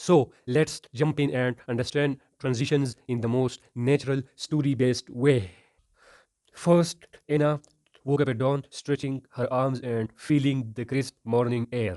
So let's jump in and understand transitions in the most natural story based way. First, Anna woke up at dawn, stretching her arms and feeling the crisp morning air.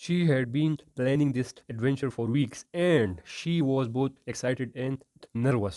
She had been planning this adventure for weeks and she was both excited and nervous.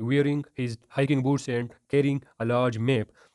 wearing his hiking boots and carrying a large map.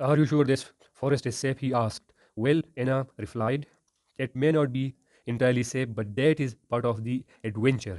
Are you sure this forest is safe? He asked. Well, Anna replied, it may not be entirely safe, but that is part of the adventure.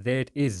that is.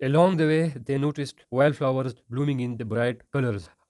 Along the way, they noticed wildflowers blooming in the bright colors.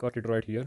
Got it right here.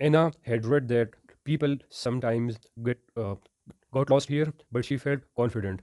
Anna had read that people sometimes got lost here, but she felt confident.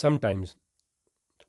sometimes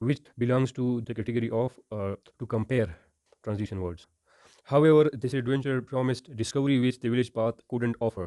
which belongs to the category of to compare transition words. However, this adventure promised discovery which the village path couldn't offer.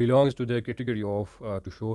belongs to the category of to show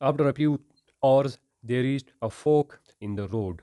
After a few hours they reached a fork in the road.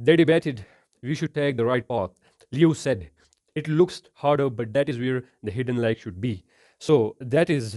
They debated. We should take the right path. Liu said, it looks harder, but that is where the hidden light should be. So that is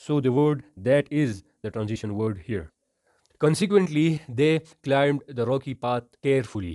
So the word that is the transition word here. Consequently, they climbed the rocky path carefully.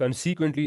consequently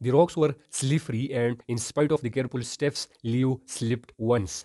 The rocks were slippery and in spite of the careful steps, Leo slipped once.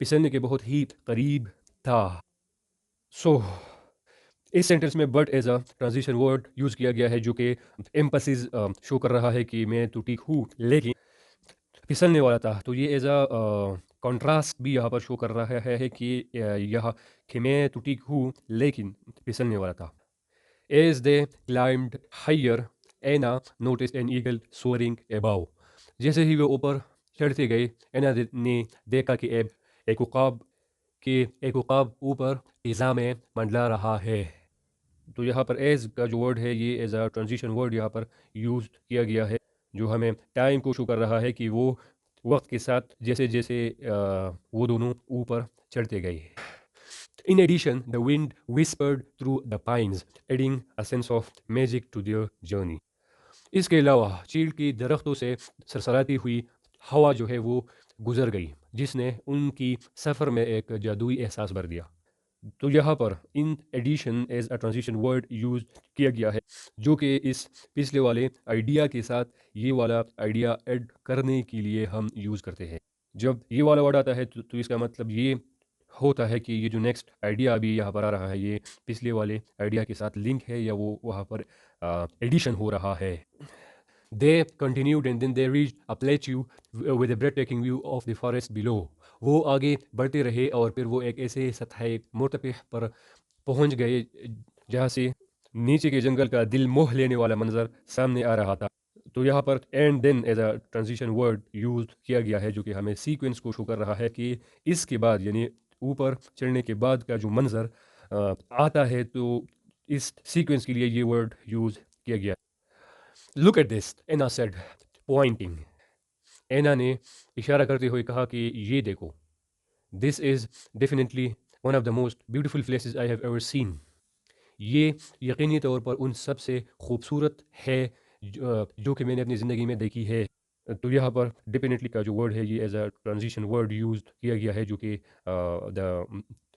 پھسلنے کے بہت ہی قریب تھا. سو اس sentence میں but as a transition word use کیا گیا ہے جو کہ ایمپسز شو کر رہا ہے کہ میں تو ٹھیک ہوں لیکن پھسلنے والا تھا. تو یہ ایز اے کانٹراسٹ بھی یہاں پر شو کر رہا ہے کہ یہاں کہ میں تو ٹھیک ہوں لیکن پھسلنے والا تھا. ایز دے کلائمڈ ہائر اینا نوٹس این ایگل سورنگ اباؤ. جیسے ہی وہ اوپر چڑھتے گئے اینا نے دیکھا کہ ایک عقاب اوپر فضا میں منڈلا رہا ہے. تو یہاں پر ایز کا جو ورڈ ہے یہ ایز اے ٹرانزیشن ورڈ یہاں پر یوز کیا گیا ہے جو ہمیں ٹائم کو شو کر رہا ہے کہ وہ وقت کے ساتھ جیسے جیسے وہ دونوں اوپر چڑھتے گئے. In addition, the wind whispered through the pines, adding a sense of magic to their journey. اس کے علاوہ چیڑ کی درختوں سے سرسراتی ہوئی ہوا جو ہے وہ گزر گئی جس نے ان کی سفر میں ایک جادوئی احساس بھر دیا. تو یہاں پر in addition as a transition word use کیا گیا ہے جو کہ اس پچھلے والے آئیڈیا کے ساتھ یہ والا آئیڈیا ایڈ کرنے کے لیے ہم یوز کرتے ہیں. جب یہ والا ورڈ آتا ہے تو اس کا مطلب یہ ہوتا ہے کہ یہ جو نیکسٹ آئیڈیا ابھی یہاں پر آ رہا ہے یہ پچھلے والے آئیڈیا کے ساتھ لنک ہے یا وہ وہاں پر ایڈیشن ہو رہا ہے. They continued and then they reached a plateau with a breathtaking view of the forest below. وہ آگے بڑھتے رہے اور پھر وہ ایک ایسے سطح مرتفع پر پہنچ گئے جہاں سے نیچے کے جنگل کا دل موہ لینے والا منظر سامنے آ رہا تھا. تو یہاں پر and then as a transition word use کیا گیا ہے جو کہ ہمیں سیکوینس کو شو کر رہا ہے کہ اس کے بعد یعنی اوپر چڑھنے کے بعد کا جو منظر آتا ہے تو اس سیکوینس کے لیے یہ ورڈ یوز کیا گیا. Look at this, Anna said, pointing. اینا نے اشارہ کرتے ہوئے کہا کہ یہ دیکھو. This is definitely one of the most beautiful places I have ever seen. یہ یقینی طور پر ان سب سے خوبصورت ہے جو کہ میں نے اپنی زندگی میں دیکھی ہے. تو یہاں پر ڈیفینیٹلی کا جو ورڈ ہے یہ as a transition word use کیا گیا ہے جو کہ the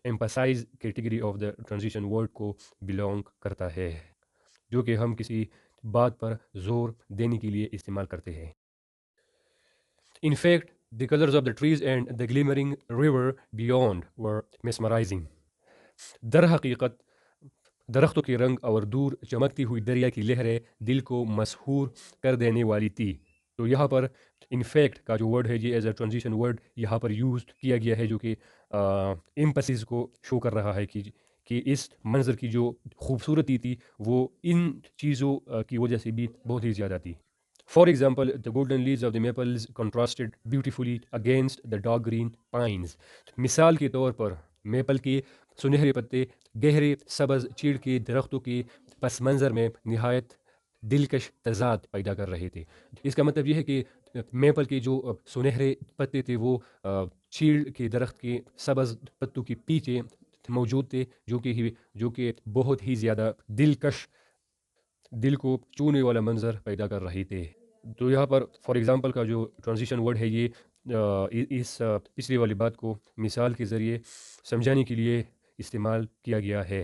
emphasize category of the transition word کو بلانگ کرتا ہے جو کہ ہم کسی بات پر زور دینے کے لیے استعمال کرتے ہیں. In fact, the colors of the trees and the glimmering river beyond were mesmerizing. در حقیقت درختوں کے رنگ اور دور چمکتی ہوئی دریا کی لہریں دل کو مسحور کر دینے والی تھی. تو یہاں پر انفیکٹ کا جو ورڈ ہے یہ ایز اے ٹرانزیشن ورڈ یہاں پر یوز کیا گیا ہے جو کہ ایمپسیز کو شو کر رہا ہے کہ اس منظر کی جو خوبصورتی تھی وہ ان چیزوں کی وجہ سے بھی بہت ہی زیادہ تھی. For example, the golden leaves of the maples contrasted beautifully against the dark green pines. مثال کے طور پر میپل کے سنہرے پتے گہرے سبز چیڑ کے درختوں کے پس منظر میں نہایت دلکش تضاد پیدا کر رہے تھے. اس کا مطلب یہ ہے کہ میپل کے جو سنہرے پتے تھے وہ چیڑ کے درخت کے سبز پتوں کے پیچھے موجود تھے جو کہ بہت ہی زیادہ دلکش دل کو چونے والا منظر پیدا کر رہے تھے. تو یہاں پر فار ایگزامپل کا جو ٹرانزیشن ورڈ ہے یہ اس پچھلی والی بات کو مثال کے ذریعے سمجھانے کے لیے استعمال کیا گیا ہے.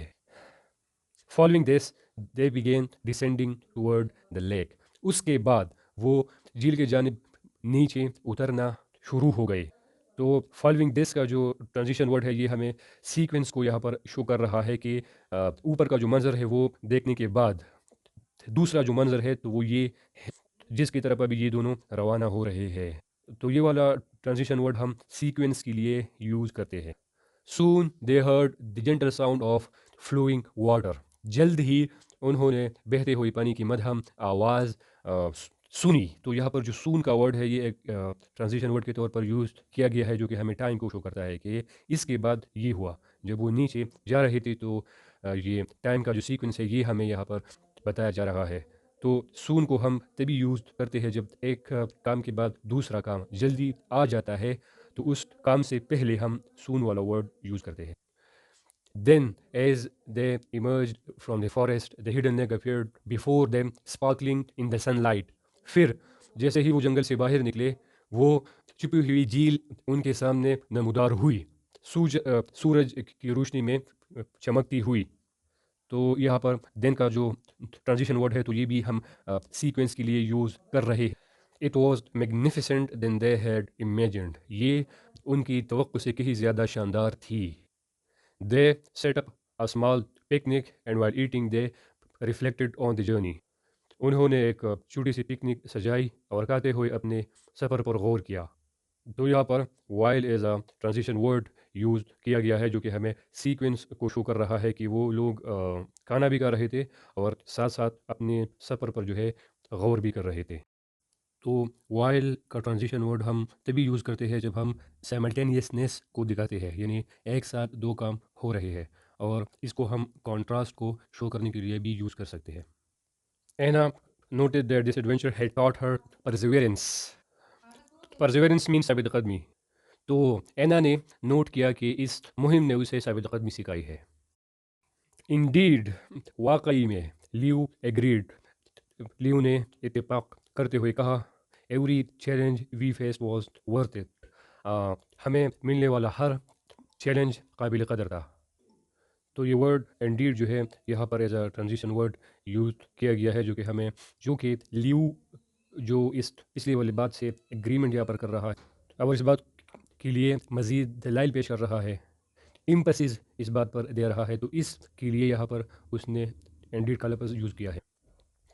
Following this they begin descending toward the lake. اس کے بعد وہ جھیل کے جانب نیچے اترنا شروع ہو گئے. تو فالوئنگ دس کا جو ٹرانزیشن ورڈ ہے یہ ہمیں سیکوینس کو یہاں پر شو کر رہا ہے کہ اوپر کا جو منظر ہے وہ دیکھنے کے بعد دوسرا جو منظر ہے تو وہ یہ ہے جس کی طرف ابھی یہ دونوں روانہ ہو رہے ہیں. تو یہ والا ٹرانزیشن ورڈ ہم سیکوینس کے لیے یوز کرتے ہیں. Soon they heard the gentle sound of flowing water. جلد ہی انہوں نے بہتے ہوئے پانی کی مدھم آواز سنی. تو یہاں پر جو سون کا ورڈ ہے یہ ایک ٹرانزیشن ورڈ کے طور پر یوز کیا گیا ہے جو کہ ہمیں ٹائم کو شو کرتا ہے کہ اس کے بعد یہ ہوا. جب وہ نیچے جا رہے تھے تو یہ ٹائم کا جو سیکوینس ہے یہ ہمیں یہاں پر بتایا جا رہا ہے. تو سون کو ہم تبھی یوز کرتے ہیں جب ایک کام کے بعد دوسرا کام جلدی آ جاتا ہے تو اس کام سے پہلے ہم سون والا ورڈ یوز کرتے ہیں. Then, as they emerged from the forest, the hidden lake appeared before them, sparkling in the sunlight. پھر جیسے ہی وہ جنگل سے باہر نکلے وہ چھپی ہوئی جھیل ان کے سامنے نمودار ہوئی سورج کی روشنی میں چمکتی ہوئی. تو یہاں پر دین کا جو ٹرانزیشن ورڈ ہے تو یہ بھی ہم سیکوینس کے لیے یوز کر رہے ہیں. It was magnificent than they had imagined. یہ ان کی توقع سے کہیں زیادہ شاندار تھی. They set up a small picnic and while eating they reflected on the journey. انہوں نے ایک چھوٹی سی پکنک سجائی اور کھاتے ہوئے اپنے سفر پر غور کیا. تو یہاں پر while as a transition word use کیا گیا ہے جو کہ ہمیں سیکوینس کو شو کر رہا ہے کہ وہ لوگ کھانا بھی کھا رہے تھے اور ساتھ ساتھ اپنے سفر پر جو ہے غور بھی کر رہے تھے. تو وائل کا ٹرانزیشن ورڈ ہم تبھی یوز کرتے ہیں جب ہم سائملٹینیسنیس کو دکھاتے ہیں، یعنی ایک ساتھ دو کام ہو رہے ہیں، اور اس کو ہم کانٹراسٹ کو شو کرنے کے لیے بھی یوز کر سکتے ہیں. اینا noted that this adventure had taught her perseverance. Perseverance means ثابت قدمی. تو اینا نے نوٹ کیا کہ اس مہم نے اسے ثابت قدمی سکھائی ہے. Indeed, واقعی میں لیو agreed. لیو نے اتفاق کرتے ہوئے کہا every challenge we face was worth it. ہمیں ملنے والا ہر چیلنج قابل قدر تھا. تو یہ ورڈ انڈیڈ جو ہے یہاں پر as a transition word use کیا گیا ہے جو کہ لیو جو اس پچھلی والی بات سے ایگریمنٹ یہاں پر کر رہا ہے اور اس بات کے لیے مزید دلائل پیش کر رہا ہے، امپسز اس بات پر دے رہا ہے، تو اس کے لیے یہاں پر اس نے انڈیڈ کا لفظ یوز کیا ہے.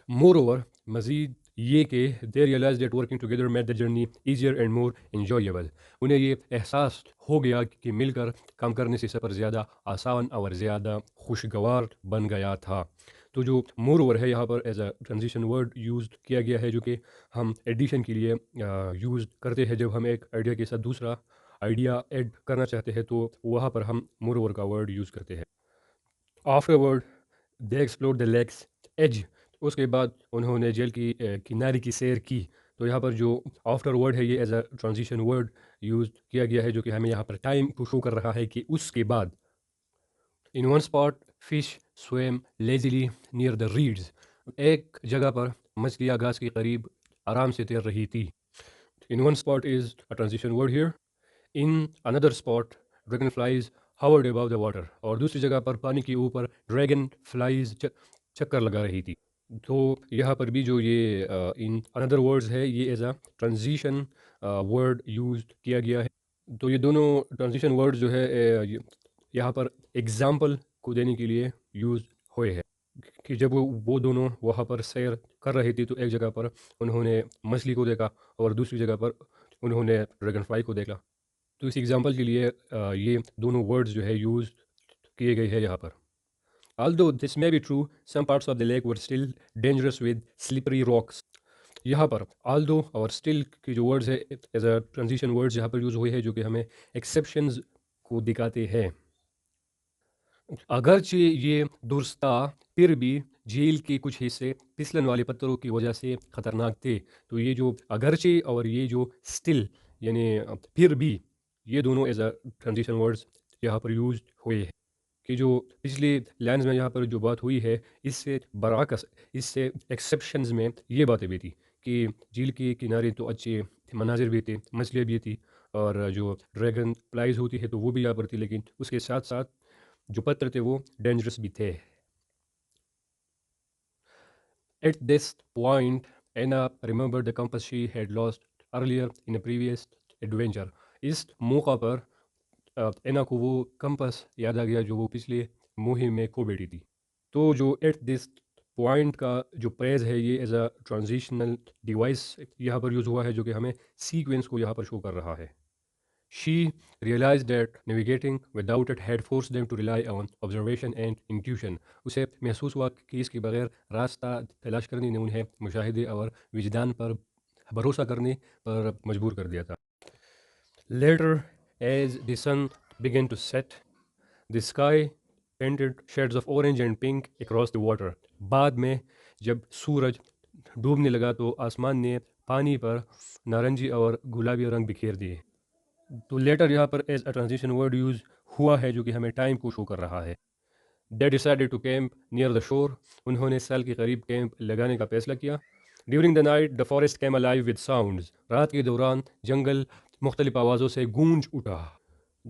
مور اوور مزید یہ کہ they realized that working together made the journey easier and more enjoyable. انہیں یہ احساس ہو گیا کہ مل کر کام کرنے سے سفر زیادہ آسان اور زیادہ خوشگوار بن گیا تھا. تو جو مور اوور ہے یہاں پر as a transition word use کیا گیا ہے جو کہ ہم ایڈیشن کے لیے یوز کرتے ہیں جب ہم ایک آئیڈیا کے ساتھ دوسرا آئیڈیا ایڈ کرنا چاہتے ہیں تو وہاں پر ہم مور اوور کا ورڈ یوز کرتے ہیں. Afterward they explore the lake's edge. اس کے بعد انہوں نے جیل کی کنارے کی سیر کی. تو یہاں پر جو آفٹر ورڈ ہے یہ as a transition word use کیا گیا ہے جو کہ ہمیں یہاں پر ٹائم کو شو کر رہا ہے کہ اس کے بعد. In one spot fish swim lazily near the reeds. ایک جگہ پر مچھلیاں گھاس کے قریب آرام سے تیر رہی تھی. ان one spot is a transition word here. In another spot dragon flies hovered above the water. اور دوسری جگہ پر پانی کے اوپر ڈریگن فلائز چکر لگا رہی تھی. تو یہاں پر بھی جو یہ ان اندر ورڈز ہے یہ as a transition word use کیا گیا ہے. تو یہ دونوں ٹرانزیشن ورڈ جو ہے یہاں پر ایگزامپل کو دینے کے لیے یوز ہوئے ہیں کہ جب وہ دونوں وہاں پر سیر کر رہی تھی تو ایک جگہ پر انہوں نے مچھلی کو دیکھا اور دوسری جگہ پر انہوں نے ڈریگن فلائی کو دیکھا. تو اس ایگزامپل کے لیے یہ دونوں ورڈز جو ہے یوز کیے گئے ہیں یہاں پر. Although this may be true, some parts of the lake were still dangerous with slippery rocks. یہاں پر although اور still کی جو ورڈز ہے ایز اے ٹرانزیشن ورڈز یہاں پر یوز ہوئے ہیں جو کہ ہمیں ایکسیپشنز کو دکھاتے ہیں. اگرچہ یہ درست تھا پھر بھی جھیل کے کچھ حصے پھسلن والے پتھروں کی وجہ سے خطرناک تھے. تو یہ جو اگرچہ اور یہ جو still یعنی پھر بھی یہ دونوں ایز اے ٹرانزیشن ورڈز یہاں پر یوز ہوئے ہیں کہ جو پچھلی لائنز میں یہاں پر جو بات ہوئی ہے اس سے برعکس اس سے ایکسیپشنز میں یہ باتیں بھی تھی کہ جھیل کے کنارے تو اچھے مناظر بھی تھے، مچھلیاں بھی تھی اور جو ڈریگن فلائز ہوتی ہے تو وہ بھی یہاں پر تھی، لیکن اس کے ساتھ ساتھ جو پتھر تھے وہ ڈینجرس بھی تھے. At this point, Anna remembered the compass she had lost earlier in a previous adventure. اس موقع پر اینا کو وہ کمپس یاد آ گیا جو وہ پچھلے مہم میں کھو بیٹھی تھی. تو جو ایٹ دس پوائنٹ کا جو پریز ہے یہ ایز اے ٹرانزیشنل ڈیوائس یہاں پر یوز ہوا ہے جو کہ ہمیں سیکوینس کو یہاں پر شو کر رہا ہے. She realized that navigating without it had forced them to rely on observation and intuition. اسے محسوس ہوا کہ اس کے بغیر راستہ تلاش کرنے نے انہیں مشاہدے اور وجدان پر بھروسہ کرنے پر مجبور کر دیا تھا. Later, as the sun began to set, the sky painted shades of orange and pink across the water. بعد میں جب سورج ڈوبنے لگا تو آسمان نے پانی پر نارنجی اور گلابی رنگ بکھیر دیے. تو لیٹر یہاں پر as a transition word use ہوا ہے جو کہ ہمیں ٹائم کو شو کر رہا ہے. They decided to camp near the shore. انہوں نے سیل کے قریب کیمپ لگانے کا فیصلہ کیا. During the night, the forest came alive with sounds. رات کے دوران جنگل مختلف آوازوں سے گونج اٹھا.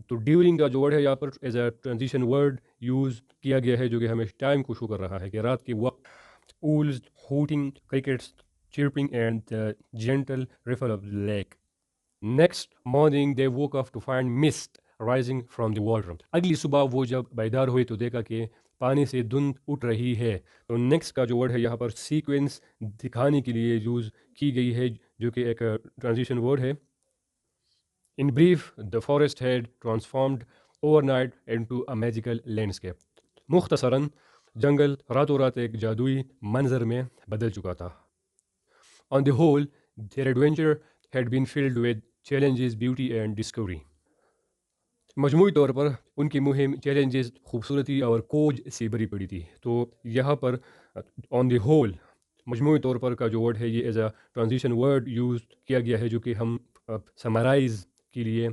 تو ڈیورنگ کا جو ورڈ ہے یہاں پر as a transition word use کیا گیا ہے جو کہ ہمیں ٹائم کو شو کر رہا ہے کہ رات کے وقت owls hooting, crickets chirping and the gentle ripple of the lake. Next morning they woke up to find mist rising from the water. اگلی صبح وہ جب بیدار ہوئے تو دیکھا کہ پانی سے دھند اٹھ رہی ہے. تو نیکسٹ کا جو ورڈ ہے یہاں پر سیکوینس دکھانے کے لیے یوز کی گئی ہے جو کہ ایک ٹرانزیشن ورڈ ہے. In brief, the forest had transformed overnight into a magical landscape. مختصراً جنگل راتوں رات ایک جادوئی منظر میں بدل چکا تھا. On the whole, their adventure had been filled with challenges, beauty and discovery. مجموعی طور پر ان کی مہم چیلنجز، خوبصورتی اور کوج سے بری پڑی تھی. تو یہاں پر آن دی ہول مجموعی طور پر کا جو ورڈ ہے یہ as a transition word use کیا گیا ہے جو کہ ہم سمرائز کے لیے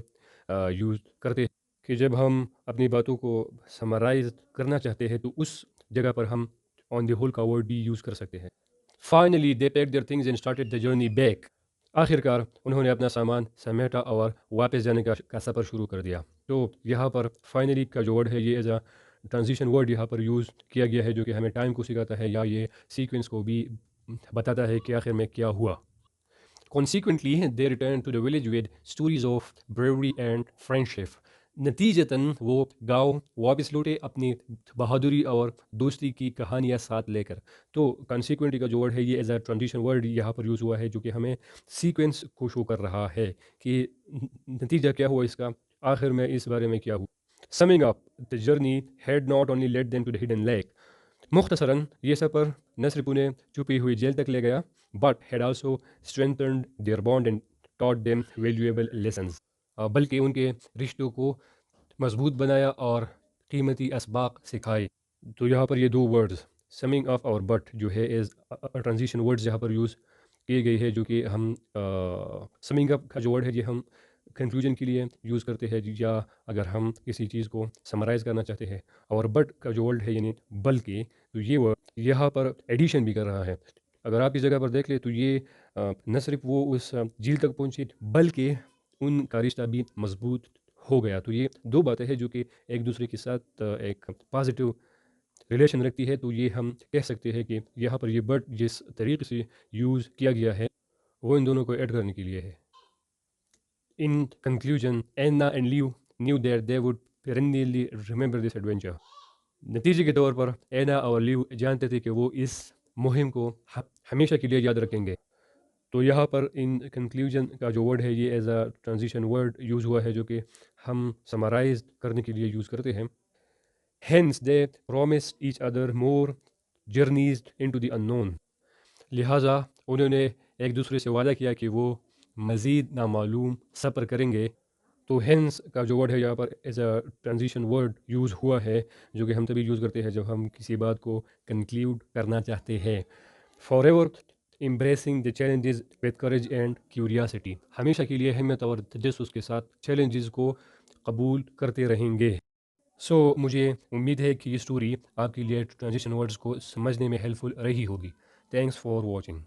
یوز کرتے ہیں کہ جب ہم اپنی باتوں کو سمرائز کرنا چاہتے ہیں تو اس جگہ پر ہم آن دی ہول کا ورڈ بھی یوز کر سکتے ہیں. Finally they pack their things and started the journey back. آخر کار انہوں نے اپنا سامان سمیٹا اور واپس جانے کا سفر شروع کر دیا. تو یہاں پر فائنلی کا جو ورڈ ہے یہ ایز اے ٹرانزیشن ورڈ یہاں پر یوز کیا گیا ہے جو کہ ہمیں ٹائم کو سکھاتا ہے یا یہ سیکوینس کو بھی بتاتا ہے کہ آخر میں کیا ہوا. Consequently, they returned to the village with stories of bravery and friendship. نتیجتاً وہ گاؤں واپس لوٹے اپنی بہادری اور دوستی کی کہانیاں ساتھ لے کر. تو کانسیکوینٹلی کا جو ورڈ ہے یہ ایز اے ٹرانزیشن ورڈ یہاں پر یوز ہوا ہے جو کہ ہمیں سیکوینس کو شو کر رہا ہے کہ نتیجہ کیا ہوا اس کا، آخر میں اس بارے میں کیا ہوا. Summing up, the journey had not only led them to the hidden lake. مختصراً یہ سفر نہ صرف انہیں چھپی ہوئی جیل تک لے گیا but had also strengthened their bond and taught them valuable lessons. بلکہ ان کے رشتوں کو مضبوط بنایا اور قیمتی اسباق سکھائے. تو یہاں پر یہ دو ورڈز سمنگ اپ اور بٹ جو ہے ایز ٹرانزیشن ورڈز یہاں پر یوز کی گئی ہے جو کہ ہم سمنگ اپ کا جو ورڈ ہے یہ ہم کنکلوژن کے لیے یوز کرتے ہیں یا اگر ہم کسی چیز کو سمرائز کرنا چاہتے ہیں. اور بٹ کا جو ورڈ ہے یعنی بلکہ، تو یہ ورڈ یہاں پر ایڈیشن بھی کر رہا ہے. اگر آپ اس جگہ پر دیکھ لیں تو یہ نہ صرف وہ اس جھیل تک پہنچے بلکہ ان کا رشتہ بھی مضبوط ہو گیا. تو یہ دو باتیں ہیں جو کہ ایک دوسرے کے ساتھ ایک پازیٹیو ریلیشن رکھتی ہے. تو یہ ہم کہہ سکتے ہیں کہ یہاں پر یہ بٹ جس طریقے سے یوز کیا گیا ہے وہ ان دونوں کو ایڈ کرنے کے لیے ہے. In conclusion, Anna and Liu knew that they would perennially remember this adventure. نتیجے کے طور پر اینا اور لیو جانتے تھے کہ وہ اس مہم کو ہمیشہ کے لیے یاد رکھیں گے. تو یہاں پر ان کنکلیوژن کا جو ورڈ ہے یہ as a transition word use ہوا ہے جو کہ ہم سمرائز کرنے کے لیے یوز کرتے ہیں. Hence they promised each other more journeys into the unknown. لہٰذا انہوں نے ایک دوسرے سے وعدہ کیا کہ وہ مزید نامعلوم سفر کریں گے. تو ہینس کا جو ورڈ ہے یہاں پر as a transition word use ہوا ہے جو کہ ہم تبھی یوز کرتے ہیں جب ہم کسی بات کو کنکلیوڈ کرنا چاہتے ہیں. For ever embarrassing the challenges with courage and curiosity. ہمیشہ کے لیے ہمت اور تجسس کے ساتھ چیلنجز کو قبول کرتے رہیں گے. سو مجھے امید ہے کہ یہ اسٹوری آپ کے لیے ٹرانزیشن ورڈز کو سمجھنے میں ہیلپ فل رہی ہوگی. Thanks for watching.